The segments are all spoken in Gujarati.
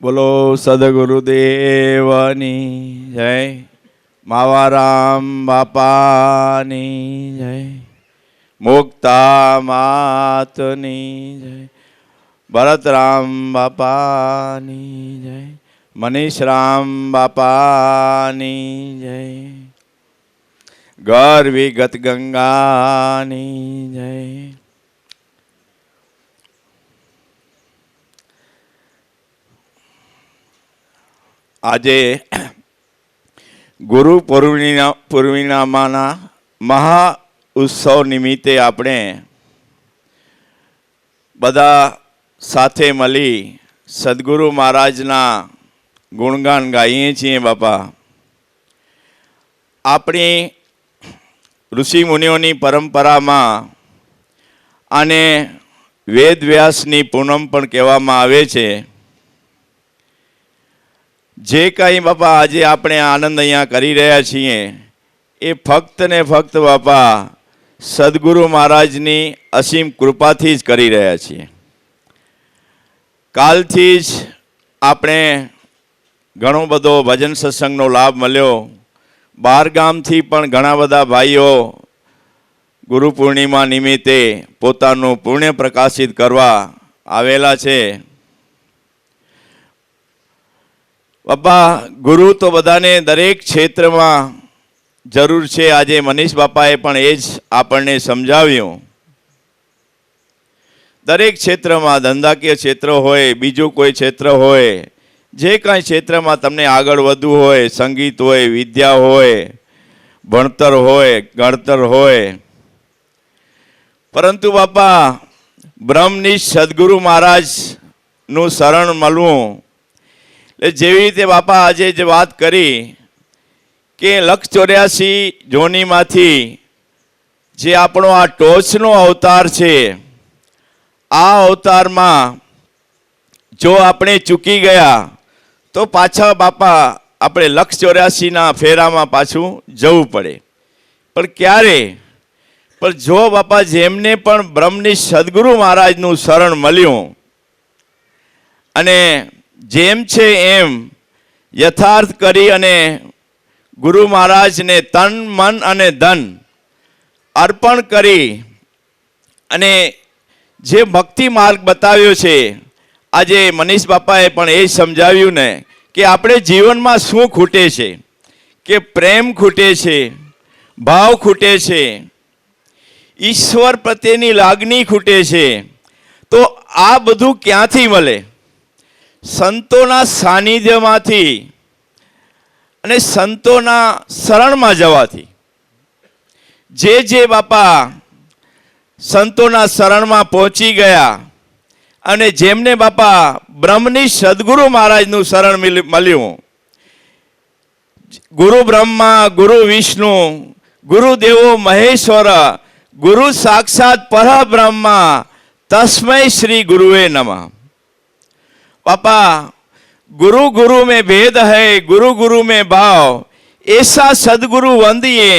બોલો સદગુરુદેવની જય, માવારામ બાપાની જય, મુક્તા માતની જય, ભરતરામ બાપાની જય, મનીષરામ બાપાની જય, ગર વિગત ગંગાની જય. આજે ગુરુ પૂર્ણિમાના મહા ઉત્સવ નિમિત્તે આપણે બધા સાથે મળી સદગુરુ મહારાજના ગુણગાન ગાઈએ છીએ. બાપા, આપણી ઋષિ મુનિઓની પરંપરામાં આને વેદ વ્યાસની પૂનમ પણ કહેવામાં આવે છે. જે કાંઈ બાપા આજે આપણે આનંદ અહીંયા કરી રહ્યા છીએ એ ફક્ત ને ફક્ત બાપા સદગુરુ મહારાજની અસીમ કૃપાથી જ કરી રહ્યા છીએ. કાલથી જ આપણે ઘણો બધો ભજન સત્સંગનો લાભ મળ્યો. બહાર ગામથી પણ ઘણા બધા ભાઈઓ ગુરુ પૂર્ણિમા નિમિત્તે પોતાનું પુણ્ય પ્રકાશિત કરવા આવેલા છે. બાપા, ગુરુ તો બધાને દરેક ક્ષેત્રમાં જરૂર છે. આજે મનીષ બાપાએ પણ એ જ આપણને સમજાવ્યું. દરેક ક્ષેત્રમાં, ધંધાકીય ક્ષેત્ર હોય, બીજું કોઈ ક્ષેત્ર હોય, જે કાંઈ ક્ષેત્રમાં તમને આગળ વધવું હોય, સંગીત હોય, વિદ્યા હોય, ભણતર હોય, ગણતર હોય, પરંતુ બાપા બ્રહ્મનિષ્ઠ સદગુરુ મહારાજનું શરણ મળવું. એટલે જેવી રીતે બાપા આજે જે વાત કરી કે 184 જોનીમાંથી જે આપણો આ ટોચનો અવતાર છે, આ અવતારમાં જો આપણે ચૂકી ગયા તો પાછા બાપા આપણે 184ના ફેરામાં પાછું જવું પડે. પણ ક્યારે? પણ જો બાપા જેમને પણ બ્રહ્મનિષ્ઠ સદગુરુ મહારાજનું શરણ મળ્યું અને જેમ છે એમ યથાર્થ કરી અને ગુરુ મહારાજને તન મન અને ધન અર્પણ કરી અને જે ભક્તિ માર્ગ બતાવ્યો છે, આજે મનીષ બાપાએ પણ એ સમજાવ્યું ને કે આપણે જીવનમાં શું ખૂટે છે, કે પ્રેમ ખૂટે છે, ભાવ ખૂટે છે, ઈશ્વર પ્રત્યેની લાગણી ખૂટે છે. તો આ બધું ક્યાંથી મળે? સંતોના સાનિધ્યમાંથી અને સંતોના શરણમાં જવાથી. જે બાપા સંતોના શરણમાં પહોંચી ગયા અને જેમને બાપા બ્રહ્મનિષ્ઠ સદગુરુ મહારાજનું શરણ મળ્યું, ગુરુ બ્રહ્મા ગુરુ વિષ્ણુ ગુરુદેવો મહેશ્વર ગુરુ સાક્ષાત પરબ્રહ્મા તસ્મૈ શ્રી ગુરુવે નમઃ. पापा गुरु गुरु में भेद है, गुरु गुरु में भाव, ऐसा सदगुरु वंदिए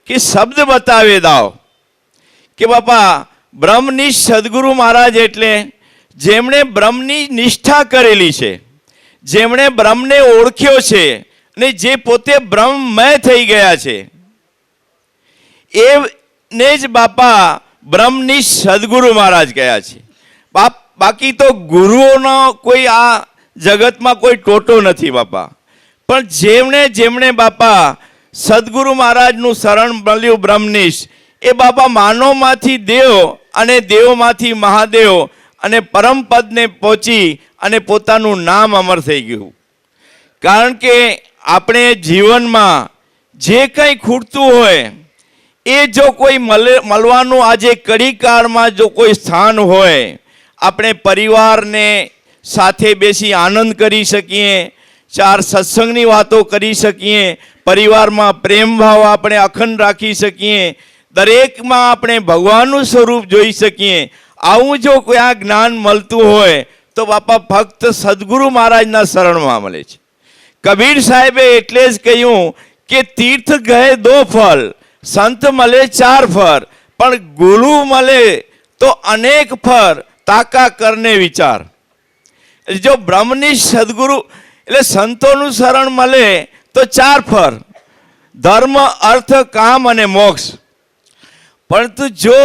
कि शब्द बतावे दाव. કે બાપા બ્રહ્મનિષ્ઠ સદગુરુ મહારાજ એટલે જેમણે બ્રહ્મની નિષ્ઠા કરેલી છે, જેમણે બ્રહ્મને ઓળખ્યો છે અને જે પોતે બ્રહ્મમય થઈ ગયા છે, એને જ બાપા બ્રહ્મનિષ્ઠ સદગુરુ મહારાજ કહ્યા છે. બાકી તો ગુરુઓનો કોઈ આ જગતમાં કોઈ ટોટો નથી બાપા. પણ જેમણે બાપા સદગુરુ મહારાજનું શરણ મળ્યું બ્રહ્મનિષ્ઠ, એ બાપા માનવમાંથી દેવ અને દેવોમાંથી મહાદેવ અને પરમપદને પહોંચી અને પોતાનું નામ અમર થઈ ગયું. કારણ કે આપણે જીવનમાં જે કંઈ ખૂટતું હોય એ જો કોઈ મળવાનું આજે કડીકાળમાં જો કોઈ સ્થાન હોય, આપણે પરિવારને સાથે બેસી આનંદ કરી શકીએ, 4 સત્સંગની વાતો કરી શકીએ, પરિવારમાં પ્રેમ ભાવ આપણે અખંડ રાખી શકીએ, દરેકમાં આપણે ભગવાનનું સ્વરૂપ જોઈ શકીએ. આવું જો કોઈ આ જ્ઞાન મળતું હોય તો બાપા ફક્ત સદગુરુ મહારાજના શરણમાં મળે છે. કબીર સાહેબે એટલે જ કહ્યું કે તીર્થ ગયે 2 ફળ, સંત મળે 4 ફળ, પણ ગુરુ મળે તો અનેક ફળ, તાકા કરને વિચાર. જો બ્રહ્મનિષ્ઠ સદગુરુ એટલે સંતોનું શરણ મળે તો 4 ફર: ધર્મ, અર્થ, કામ અને મોક્ષ. પરંતુ જો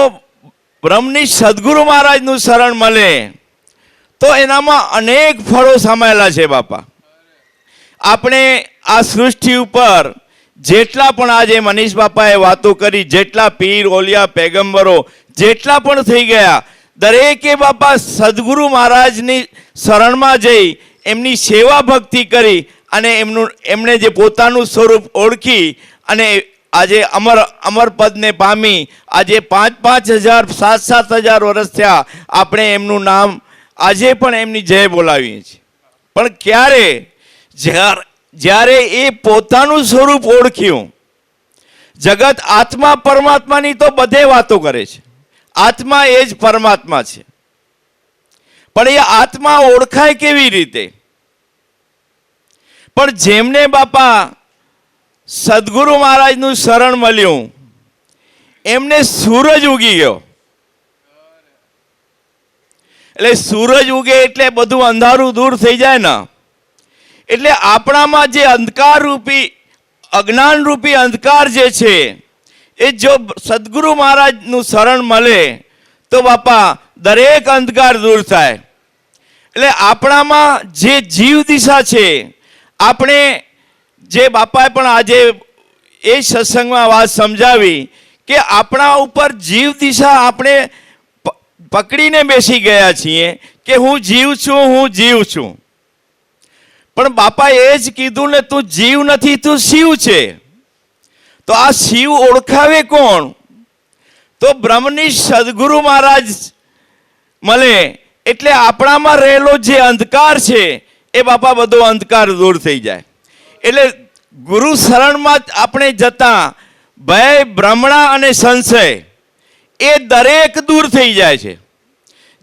બ્રહ્મનિષ્ઠ સદગુરુ મહારાજનું શરણ મળે તો એનામાં અનેક ફળો સમાયેલા છે બાપા. આપણે આ સૃષ્ટિ ઉપર જેટલા પણ આજે મનીષ બાપાએ વાતો કરી, જેટલા પીર, ઓલિયા, પેગમ્બરો જેટલા પણ થઈ ગયા, દરેકે બાપા સદગુરુ મહારાજની શરણમાં જઈ એમની સેવા ભક્તિ કરી અને એમણે જે પોતાનું સ્વરૂપ ઓળખી અને આજે અમર પદને પામી આજે 5,000 7,000 વર્ષ થયા આપણે એમનું નામ આજે પણ એમની જય બોલાવીએ છીએ. પણ ક્યારે? જ્યારે એ પોતાનું સ્વરૂપ ઓળખ્યું. જગત આત્મા પરમાત્માની તો બધે વાતો કરે છે, આત્મા એ જ પરમાત્મા છે, પણ એ આત્મા ઓળખાય કેવી રીતે? પણ જેમને બાપા સદગુરુ મહારાજનું શરણ મળ્યું એમને સૂરજ ઉગી ગયો. એટલે સૂરજ ઉગે એટલે બધું અંધારું દૂર થઈ જાય ને. એટલે આપણામાં જે અંધકાર રૂપી, અજ્ઞાન રૂપી અંધકાર જે છે એ જો સદગુરુ મહારાજનું શરણ મળે તો બાપા દરેક અંધકાર દૂર થાય. એટલે આપણામાં જે જીવ દિશા છે, આપણે જે બાપાએ પણ આજે એ સત્સંગમાં વાત સમજાવી કે આપણા ઉપર જીવ દિશા આપણે પકડીને બેસી ગયા છીએ કે હું જીવ છું, હું જીવ છું. પણ બાપા એ જ કીધું ને, તું જીવ નથી, તું શિવ છે. તો આ શિવ ઓળખાવે કોણ? તો બ્રહ્મનિષ્ઠ સદગુરુ મહારાજ મળે એટલે આપણામાં રહેલો જે અંધકાર છે એ બાપા બધો અંધકાર દૂર થઈ જાય. એટલે ગુરુ શરણમાં આપણે જતા ભય, ભ્રમણા અને સંશય એ દરેક દૂર થઈ જાય છે.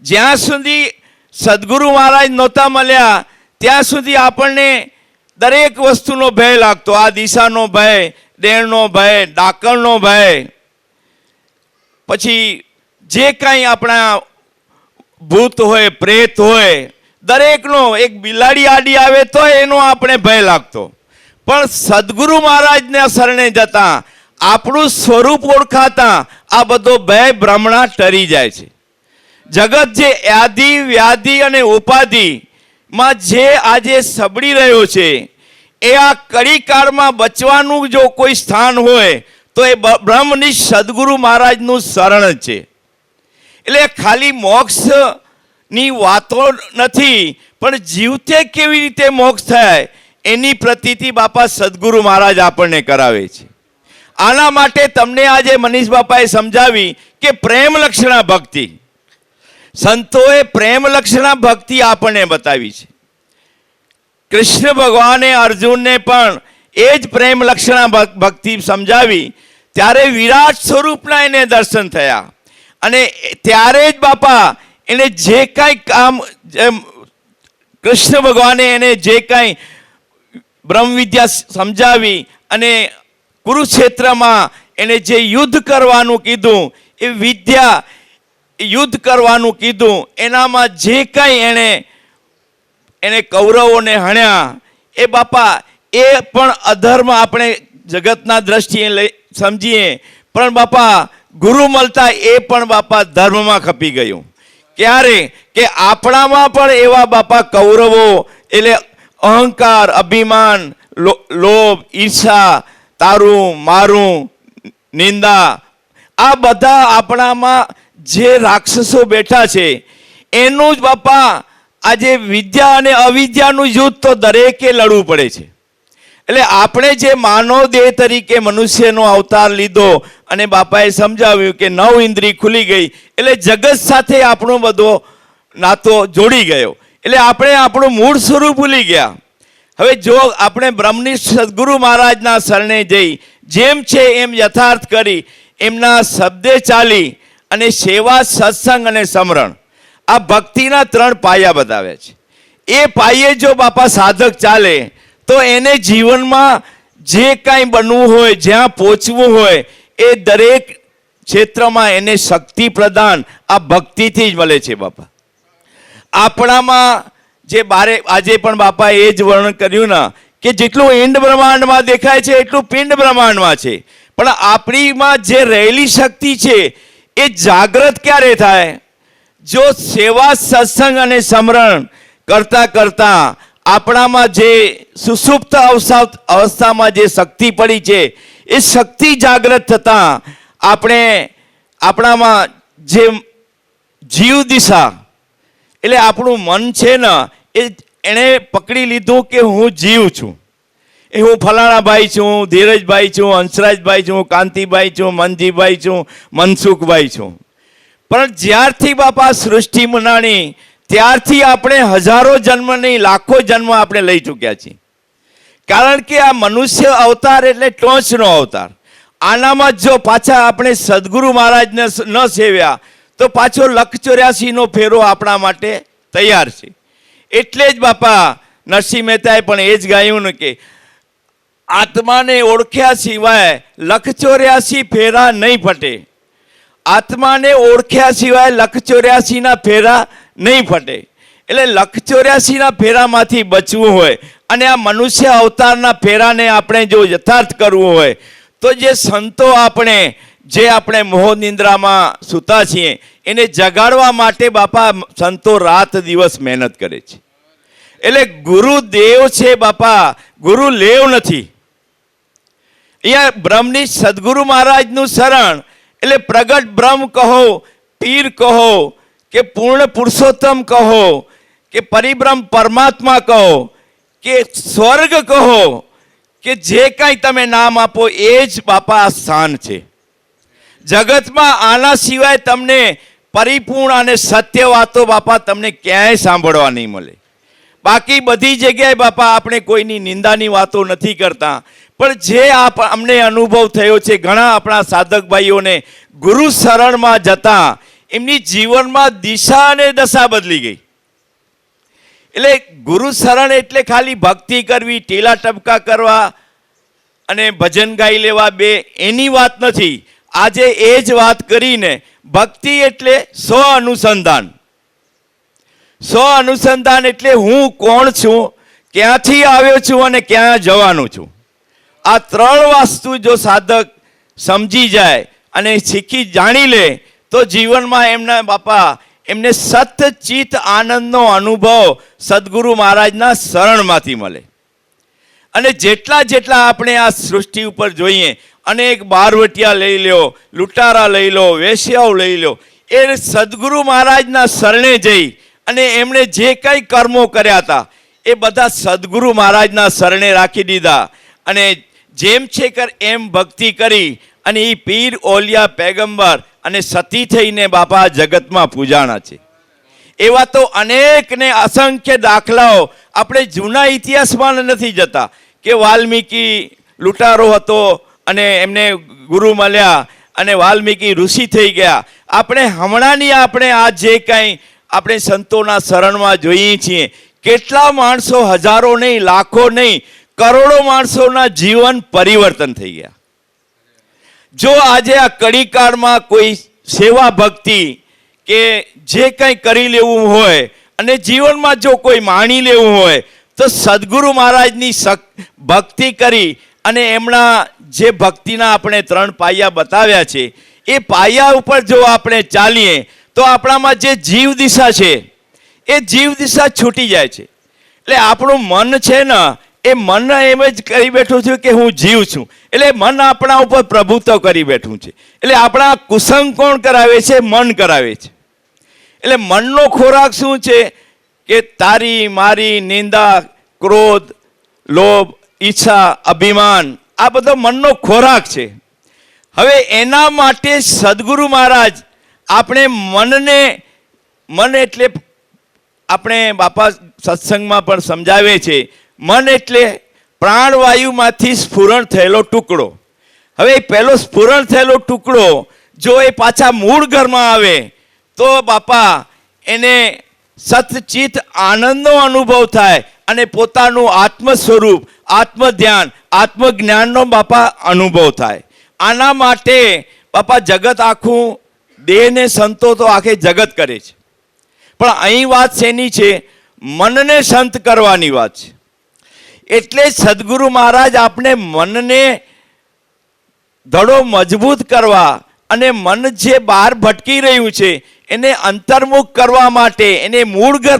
જ્યાં સુધી સદગુરુ મહારાજ નહોતા મળ્યા ત્યાં સુધી આપણને દરેક વસ્તુનો ભય લાગતો. આ દિશાનો ભય, ડેણનો ભય, ડાકણનો ભય, પછી જે કાંઈ આપણા ભૂત હોય, પ્રેત હોય, દરેકનો, એક બિલાડી આડી આવે તો એનો આપણે ભય લાગતો. પણ સદગુરુ મહારાજના શરણે જતા, આપણું સ્વરૂપ ઓળખાતા આ બધો ભય, ભ્રમણા ટરી જાય છે. જગત જે યાધિ, વ્યાધિ અને ઉપાધિમાં જે આજે સબડી રહ્યો છે એ આ કળીકાળમાં બચવાનું જો કોઈ સ્થાન હોય તો એ બ્રહ્મનિષ્ઠ સદગુરુ મહારાજનું શરણ છે. એટલે ખાલી મોક્ષની વાતો નથી, પણ જીવતે કેવી રીતે મોક્ષ થાય એની પ્રતીતિ બાપા સદગુરુ મહારાજ આપણને કરાવે છે. આના માટે તમને આજે મનીષ બાપાએ સમજાવી કે પ્રેમ લક્ષણા ભક્તિ, સંતોએ પ્રેમ લક્ષણા ભક્તિ આપણને બતાવી છે. કૃષ્ણ ભગવાને અર્જુનને પણ એ જ પ્રેમ લક્ષણા ભક્તિ સમજાવી ત્યારે વિરાટ સ્વરૂપના એને દર્શન થયા. અને ત્યારે જ બાપા એને જે કાંઈ કામ, કૃષ્ણ ભગવાને એને જે કાંઈ બ્રહ્મ વિદ્યા સમજાવી અને કુરુક્ષેત્રમાં એને જે યુદ્ધ કરવાનું કીધું, એ વિદ્યા યુદ્ધ કરવાનું કીધું, એનામાં જે કાંઈ એને કૌરવોને હણ્યા એ બાપા એ પણ અધર્મ આપણે જગતના દ્રષ્ટિએ સમજીએ, પણ બાપા ગુરુ મળતા એ પણ બાપા ધર્મમાં ખપી ગયું. ક્યારે? કે આપણામાં પણ એવા બાપા કૌરવો એટલે અહંકાર, અભિમાન, લોભ, ઈર્ષા, તારું મારું, નિંદા, આ બધા આપણામાં જે રાક્ષસો બેઠા છે એનું જ બાપા આજે વિદ્યા અને અવિદ્યાનું યુદ્ધ તો દરેકે લડવું પડે છે. એટલે આપણે જે માનવ દેહ તરીકે મનુષ્યનો અવતાર લીધો અને બાપાએ સમજાવ્યું કે 9 ઇન્દ્રિય ખુલી ગઈ એટલે જગત સાથે આપણો બધો નાતો જોડી ગયો. એટલે આપણે આપણું મૂળ સ્વરૂપ ભૂલી ગયા. હવે જો આપણે બ્રહ્મનિષ્ઠ સદગુરુ મહારાજના શરણે જઈ જેમ છે એમ યથાર્થ કરી એમના શબ્દે ચાલી અને સેવા, સત્સંગ અને સમરણ, આ ભક્તિના 3 પાયા બતાવ્યા છે. એ પાયે જો બાપા સાધક ચાલે તો એને જીવનમાં જે કાંઈ બનવું હોય, જ્યાં પહોંચવું હોય એ દરેક ક્ષેત્રમાં એને શક્તિ પ્રદાન આ ભક્તિથી જ મળે છે બાપા. આપણામાં જે બારે આજે પણ બાપાએ એ જ વર્ણન કર્યું ને કે જેટલું ઈંડ બ્રહ્માંડમાં દેખાય છે એટલું પિંડ બ્રહ્માંડમાં છે, પણ આપણીમાં જે રહેલી શક્તિ છે એ જાગૃત ક્યારે થાય? જો સેવા સત્સંગ અને સ્મરણ કરતા કરતા આપણામાં જે સુષુપ્ત અવસ્થામાં જે શક્તિ પડી છે એ શક્તિ જાગૃત થતા આપણામાં જે જીવ દિશા એટલે આપણું મન છે ને એણે પકડી લીધું કે હું જીવ છું, એ હું ફલાણાભાઈ છું, ધીરજભાઈ છું, હંસરાજભાઈ છું, કાંતિભાઈ છું, મનજીભાઈ છું, મનસુખભાઈ છું. પણ જ્યારથી બાપા સૃષ્ટિ બનાણી ત્યારથી આપણે હજારો જન્મ નહીં લાખો જન્મ આપણે લઈ ચૂક્યા છીએ. કારણ કે આ મનુષ્ય અવતાર એટલે ટોચનો અવતાર. આનામાં જો પાછા આપણે સદગુરુ મહારાજને ન સેવ્યા તો પાછો 184નો ફેરો આપણા માટે તૈયાર છે. એટલે જ બાપા નરસિંહ મહેતાએ પણ એ જ ગાયું ને કે આત્માને ઓળખ્યા સિવાય 184 ફેરા નહીં ફટે. આત્માને ઓળખ્યા સિવાય 184ના ફેરા નહીં ફટે. એટલે 184ના ફેરામાંથી બચવું હોય અને આ મનુષ્ય અવતારના ફેરાને આપણે જો યથાર્થ કરવું હોય તો જે સંતો આપણે મોહ નિંદ્રામાં સૂતા છીએ એને જગાડવા માટે બાપા સંતો રાત દિવસ મહેનત કરે છે. એટલે ગુરુદેવ છે બાપા, ગુરુ લેવ નથી. અહીંયા બ્રહ્મની સદગુરુ મહારાજનું શરણ એટલે પ્રગટ બ્રહ્મ કહો, પીર કહો કે પૂર્ણ પુરુષોત્તમ કહો કે પરિબ્રહ્મ પરમાત્મા કહો કે સ્વર્ગ કહો કે જે કાંઈ તમે નામ આપો એ જ બાપા આ સ્થાન છે. જગતમાં આના સિવાય તમને પરિપૂર્ણ અને સત્ય વાતો બાપા તમને ક્યાંય સાંભળવા નહીં મળે. બાકી બધી જગ્યાએ બાપા આપણે કોઈની નિંદાની વાતો નથી કરતા, પણ જે અમને અનુભવ થયો છે ઘણા આપણા સાધક ભાઈઓને ગુરુ શરણમાં જતા એમની જીવનમાં દિશા અને દશા બદલી ગઈ. એટલે ગુરુ શરણ એટલે ખાલી ભક્તિ કરવી, ટીલા ટપકા કરવા અને ભજન ગાઈ લેવા બે એની વાત નથી. આજે એ જ વાત કરીને ભક્તિ એટલે સ્વ અનુસંધાન. સ્વ અનુસંધાન એટલે હું કોણ છું, ક્યાંથી આવ્યો છું અને ક્યાં જવાનું છું. આ 3 વસ્તુ જો સાધક સમજી જાય અને શીખી જાણી લે તો જીવનમાં એમના બાપા એમને સતચિત આનંદનો અનુભવ સદગુરુ મહારાજના શરણમાંથી મળે. અને જેટલા આપણે આ સૃષ્ટિ ઉપર જોઈએ અનેક બારવટિયા લઈ લો, લૂંટારા લઈ લો, વેશ્યાઓ લઈ લો, એ સદગુરુ મહારાજના શરણે જઈ અને એમણે જે કંઈ કર્મો કર્યા હતા એ બધા સદગુરુ મહારાજના શરણે રાખી દીધા અને જેમ છે કર એમ ભક્તિ કરી અને એ પીર ઓલિયા પેગંબર અને સતી થઈને બાપા જગતમાં પૂજાણા છે. એવા તો અનેક ને અસંખ્ય દાખલાઓ આપણે જૂના ઇતિહાસમાં નથી જતા કે વાલ્મીકી લૂંટારો હતો અને એમને ગુરુ મળ્યા અને વાલ્મીકી ઋષિ થઈ ગયા. આપણે હમણાંની આ જે કંઈ આપણે સંતોના શરણમાં જોઈએ છીએ કેટલા માણસો, હજારો નહીં, લાખો નહીં, કરોડો માણસોના જીવન પરિવર્તન થઈ ગયા. જો આજે આ કડીકાળમાં કોઈ સેવા ભક્તિ કે જે કંઈ કરી લેવું હોય અને જીવનમાં જો કોઈ માણી લેવું હોય તો સદગુરુ મહારાજની ભક્તિ કરી અને એમના જે ભક્તિના આપણે 3 પાયા બતાવ્યા છે એ પાયા ઉપર જો આપણે ચાલીએ તો આપણામાં જે જીવ દિશા છે એ જીવ દિશા છૂટી જાય છે. એટલે આપણું મન છે ને એ મન એમ જ કરી બેઠું છું કે હું જીવ છું, એટલે મન આપણા ઉપર પ્રભુત્વ કરી બેઠું છે. એટલે આપણા કુસંગ કોણ કરાવે છે? મન કરાવે છે. એટલે મનનો ખોરાક શું છે કે તારી મારી નિંદા, ક્રોધ, લોભ, ઈચ્છા, અભિમાન આ બધો મનનો ખોરાક છે. હવે એના માટે સદગુરુ મહારાજ આપણે મન એટલે આપણે બાપા સત્સંગમાં પણ સમજાવે છે મન એટલે પ્રાણવાયુમાંથી સ્ફુરણ થયેલો ટુકડો. હવે પહેલો સ્ફુરણ થયેલો ટુકડો જો એ પાછા મૂળ ઘરમાં આવે તો બાપા એને સતચિત આનંદનો અનુભવ થાય અને પોતાનું આત્મ સ્વરૂપ, આત્મ ધ્યાન, આત્મજ્ઞાનનો બાપા અનુભવ થાય. આના માટે બાપા જગત આખું દેહને સંતો તો આખે જગત કરે છે, પણ અહીં વાત શેની છે? મનને સંત કરવાની વાત છે. એટલે સદગુરુ મહારાજ આપણે મનને ધડો મજબૂત કરવા અને મન જે બહાર ભટકી રહ્યું છે એને અંતર્મુખ કરવા માટે, એને મૂળ ઘર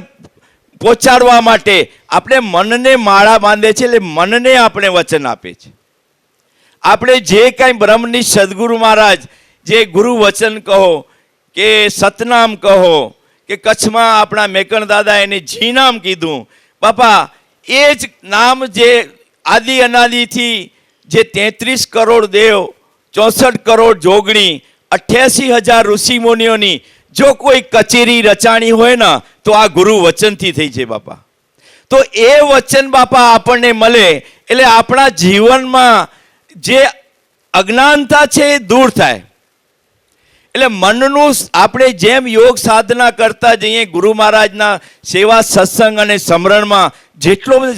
પહોંચાડવા માટે આપણે મનને માળા બાંધે છે. એટલે મનને આપણે વચન આપે છે. આપણે જે કાંઈ બ્રહ્મનિષ્ઠ સદગુરુ મહારાજ જે ગુરુ વચન કહો કે સતનામ કહો કે કચ્છમાં આપણા મેકણ દાદા એને જી નામ કીધું, બાપા એ જ નામ જે આદિ અનાદિથી જે 33 કરોડ દેવ, 64 કરોડ જોગણી, 88,000 ઋષિ મુનિઓની જો કોઈ કચેરી રચાણી હોય ને તો આ ગુરુ વચનથી થઈ છે બાપા. તો એ વચન બાપા આપણને મળે એટલે આપણા જીવનમાં જે અજ્ઞાનતા છે એ દૂર થાય. એટલે મનનું આપણે જેમ યોગ સાધના કરતા જઈએ, ગુરુ મહારાજના સેવા સત્સંગ અને સ્મરણમાં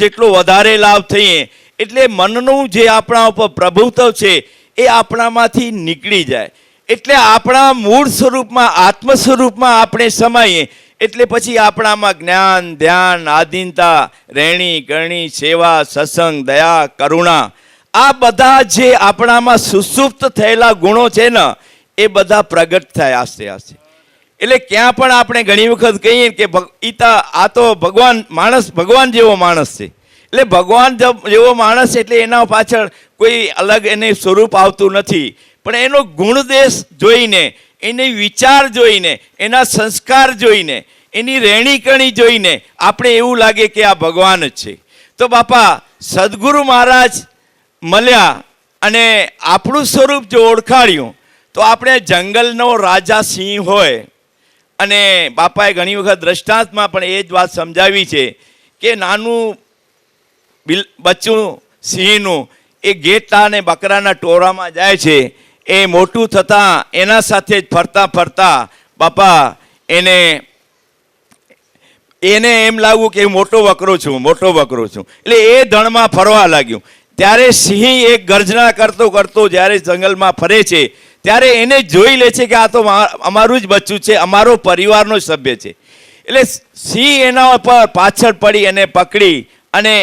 જેટલો વધારે લાભ થઈએ એટલે મનનું જે આપણા ઉપર પ્રભુત્વ છે એ આપણામાંથી નીકળી જાય. એટલે આપણા મૂળ સ્વરૂપમાં, આત્મ સ્વરૂપમાં આપણે સમાઈએ એટલે પછી આપણામાં જ્ઞાન, ધ્યાન, આધીનતા, રહેણી કરણી, સેવા, સત્સંગ, દયા, કરુણા, આ બધા જે આપણામાં સુસુપ્ત થયેલા ગુણો છે ને એ બધા પ્રગટ થાય આસ્તે આસ્તે. એટલે ક્યાં પણ આપણે ઘણી વખત કહીએ કે આ તો ભગવાન જેવો માણસ છે. એટલે ભગવાન જેવો માણસ એટલે એના પાછળ કોઈ અલગ એને સ્વરૂપ આવતું નથી, પણ એનો ગુણદેશ જોઈને, એની વિચાર જોઈને, એના સંસ્કાર જોઈને, એની રહેણી કરણી જોઈને આપણે એવું લાગે કે આ ભગવાન જ છે. તો બાપા સદગુરુ મહારાજ મળ્યા અને આપણું સ્વરૂપ જો ઓળખાડ્યું તો આપણે જંગલનો રાજા સિંહ હોય, અને બાપાએ ઘણી વખત દ્રષ્ટાંતમાં પણ એ જ વાત સમજાવી છે કે નાનું બચ્ચું સિંહનું એ ઘેટા અને બકરાના ટોળામાં જાય છે. એ મોટું થતાં એના સાથે જ ફરતા ફરતા બાપા એને એમ લાગ્યું કે મોટો બકરો છું. એટલે એ ધણમાં ફરવા લાગ્યું. ત્યારે સિંહ એક ગર્જના કરતો કરતો જ્યારે જંગલમાં ફરે છે ત્યારે એને જોઈ લે છે કે આ તો અમારું જ બચ્ચું છે, અમારો પરિવારનો સભ્ય છે. એટલે સિંહ એના ઉપર પાછળ પડી એને પકડી અને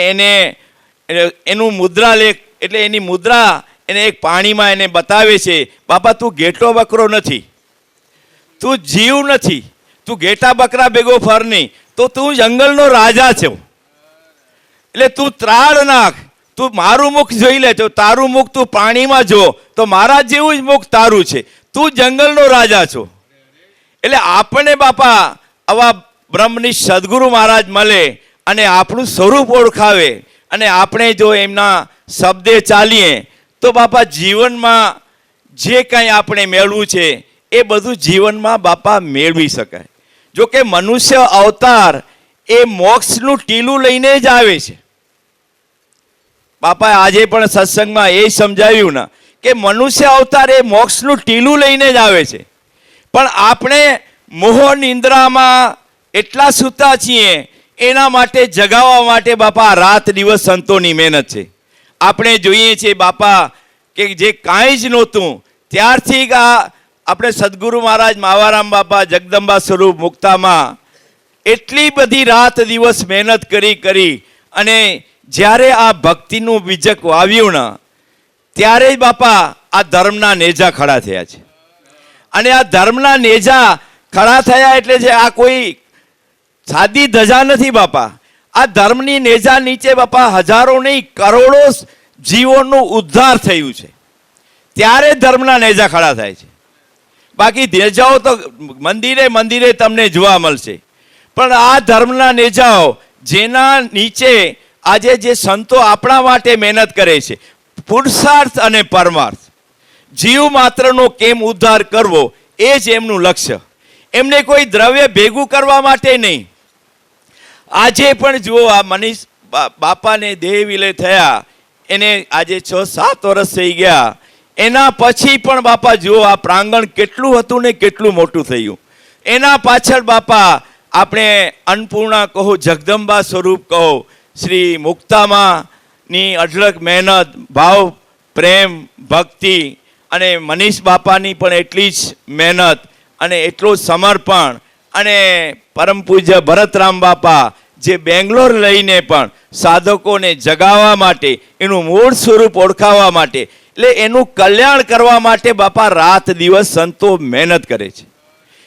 એનું મુદ્રા લેખ એટલે એની મુદ્રા એને એક પાણીમાં એને બતાવે છે, બાપા તું ઘેટો બકરો નથી, તું જીવ નથી, તું ઘેટા બકરા ભેગો ફર નહીં, તો તું જંગલનો રાજા છે. એટલે તું ત્રાળ નાખ, તું મારું મુખ જોઈ લે, તો તારું મુખ તું પાણીમાં જો તો મારા જેવું જ મુખ તારું છે, તું જંગલનો રાજા છો. એટલે આપણને બાપા આવા બ્રહ્મનિષ્ઠ સદગુરુ મહારાજ મળે અને આપણું સ્વરૂપ ઓળખાવે અને આપણે જો એમના શબ્દે ચાલીએ તો બાપા જીવનમાં જે કંઈ આપણે મેળવું છે એ બધું જીવનમાં બાપા મેળવી શકાય. જો કે મનુષ્ય અવતાર એ મોક્ષનું ટીલું લઈને જ આવે છે. બાપાએ આજે પણ સત્સંગમાં એ સમજાવ્યું ને કે મનુષ્ય અવતાર એ મોક્ષનું ટીલું લઈને જ આવે છે, પણ આપણે મોહ નિંદ્રામાં એટલા સૂતા છીએ એના માટે જગાવવા માટે બાપા રાત દિવસ સંતોની મહેનત છે. આપણે જોઈએ છીએ બાપા કે જે કાંઈ જ નહોતું ત્યારથી આપણે સદગુરુ મહારાજ માવારામ બાપા જગદંબા સ્વરૂપ મુક્તામાં એટલી બધી રાત દિવસ મહેનત કરી અને જ્યારે આ ભક્તિનું બીજક વાવ્યું ને ત્યારે જ બાપા આ ધર્મના નેજા ખડા થયા છે. અને આ ધર્મના નેજા ખડા થયા એટલે જે આ કોઈ સાદી ધજા નથી બાપા. આ ધર્મની નેજા નીચે બાપા હજારો નહીં કરોડો જીવોનું ઉદ્ધાર થયું છે, ત્યારે ધર્મના નેજા ખડા થાય છે. બાકી નેજાઓ તો મંદિરે તમને જોવા મળશે, પણ આ ધર્મના નેજાઓ જેના નીચે આજે જે સંતો આપણા માટે મહેનત કરે છે, પુરુષાર્થ અને પરમાર્થ, જીવ માત્રનો કેમ ઉદ્ધાર કરવો એ જ એમનું લક્ષ્ય. એમને કોઈ દ્રવ્ય ભેગું કરવા માટે નહીં. આજે પણ જુઓ આ મનીષ બાપાને દેહ વિલય થયા એને આજે 6-7 વર્ષ થઈ ગયા, એના પછી પણ બાપા જુઓ આ પ્રાંગણ કેટલું હતું ને કેટલું મોટું થયું. એના પાછળ બાપા આપણે અન્નપૂર્ણા કહો, જગદંબા સ્વરૂપ કહો, શ્રી મુક્તામાની અઢળક મહેનત, ભાવ, પ્રેમ, ભક્તિ અને મનીષ બાપાની પણ એટલી જ મહેનત અને એટલું સમર્પણ અને પરમ પૂજ્ય ભરતરામ બાપા જે બેંગ્લોર લઈને પણ સાધકોને જગાવવા માટે, એનું મૂળ સ્વરૂપ ઓળખાવવા માટે, એટલે એનું કલ્યાણ કરવા માટે બાપા રાત દિવસ સંતો મહેનત કરે છે.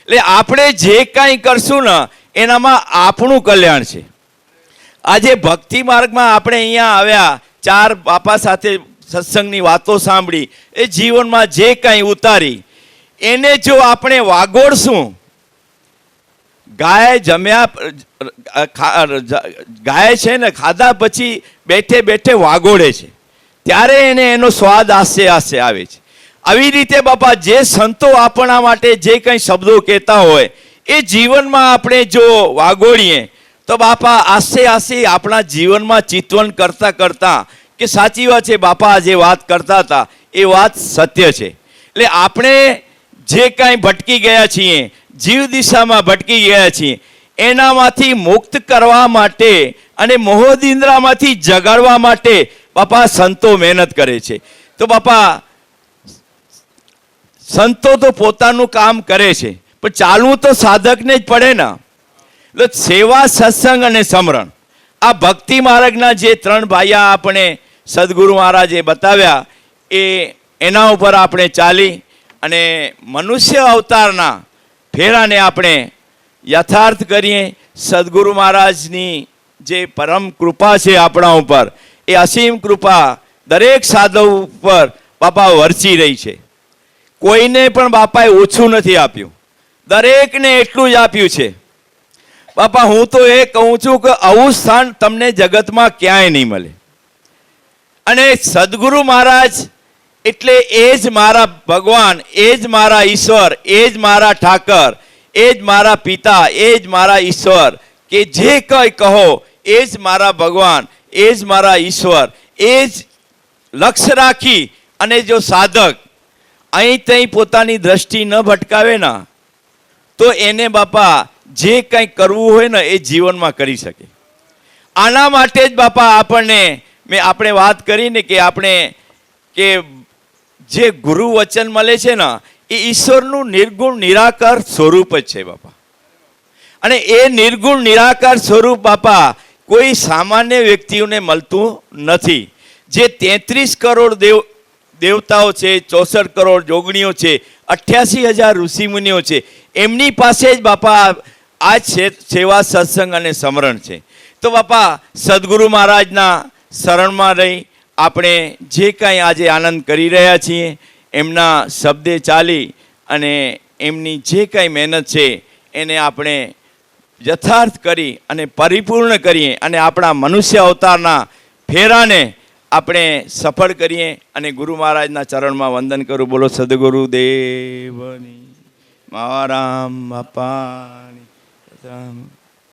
એટલે આપણે જે કાંઈ કરશું ને એનામાં આપણું કલ્યાણ છે. આજે ભક્તિ માર્ગમાં આપણે અહીંયા આવ્યા, 4 બાપા સાથે સત્સંગની વાતો સાંભળી, એ જીવનમાં જે કાંઈ ઉતારી એને જો આપણે વાગોળશું, ગાય જમ્યા ગાય છે ને ખાધા પછી બેઠે બેઠે વાગોળે છે, ત્યારે એને એનો સ્વાદ આસ્તે આસ્તે આવે છે. આવી રીતે બાપા જે સંતો આપણા માટે જે કંઈ શબ્દો કહેતા હોય એ જીવનમાં આપણે જો વાગોળીએ તો બાપા આસ્તે આસ્તે આપણા જીવનમાં ચિંતવન કરતા કરતા કે સાચી વાત છે, બાપા જે વાત કરતા હતા એ વાત સત્ય છે. એટલે આપણે જે કાંઈ ભટકી ગયા છીએ, જીવ દિશામાં ભટકી ગયા છીએ, એનામાંથી મુક્ત કરવા માટે અને મોહદિંદ્રામાંથી જગાડવા માટે બાપા સંતો મહેનત કરે છે. તો બાપા સંતો તો પોતાનું કામ કરે છે, પણ ચાલવું તો સાધકને જ પડે ને. એટલે સેવા, સત્સંગ અને સમરણ, આ ભક્તિ માર્ગના જે 3 ભાઈયા આપણે સદગુરુ મહારાજે બતાવ્યા, એના ઉપર આપણે ચાલી અને મનુષ્ય અવતારના ફેરાને આપણે યથાર્થ કરીએ. સદગુરુ મહારાજની જે પરમ કૃપા છે આપણા ઉપર, એ અસીમ કૃપા દરેક સાધુ ઉપર બાપા વરસી રહી છે. કોઈને પણ બાપાએ ઓછું નથી આપ્યું, દરેકને એટલું જ આપ્યું છે. બાપા હું તો એ કહું છું કે આવું સ્થાન તમને જગતમાં ક્યાંય નહીં મળે. અને સદગુરુ મહારાજ એટલે એ જ મારા ભગવાન, એ જ મારા ઈશ્વર, એ જ મારા ઠાકર, એ જ મારા પિતા, એ જ મારા ઈશ્વર, કે જે કંઈ કહો એ જ મારા ભગવાન, એ જ મારા ઈશ્વર, એ જ લક્ષ્ય રાખી અને જો સાધક અહીં ત્યાં પોતાની દ્રષ્ટિ ન ભટકાવે ને તો એને બાપા જે કંઈ કરવું હોય ને એ જીવનમાં કરી શકે. આના માટે જ બાપા આપણે વાત કરીને કે આપણે કે જે ગુરુ વચન મળે છે ને એ ઈશ્વરનું નિર્ગુણ નિરાકાર સ્વરૂપ જ છે બાપા. અને એ નિર્ગુણ નિરાકાર સ્વરૂપ બાપા કોઈ સામાન્ય વ્યક્તિઓને મળતું નથી. જે 33 કરોડ દેવતાઓ છે, 64 કરોડ જોગણીઓ છે, 88,000 ઋષિમુનિઓ છે, એમની પાસે જ બાપા આ સેવા, સત્સંગ અને સમરણ છે. તો બાપા સદગુરુ મહારાજના શરણમાં રહી આપણે જે કાંઈ આજે આનંદ કરી રહ્યા છીએ, એમના શબ્દે ચાલી અને એમની જે કાંઈ મહેનત છે એને આપણે યથાર્થ કરી અને પરિપૂર્ણ કરીએ અને આપણા મનુષ્ય અવતારના ફેરાને આપણે સફળ કરીએ. અને ગુરુ મહારાજના ચરણમાં વંદન કરું. બોલો સદગુરુ દેવની, મહારામ બાપાની.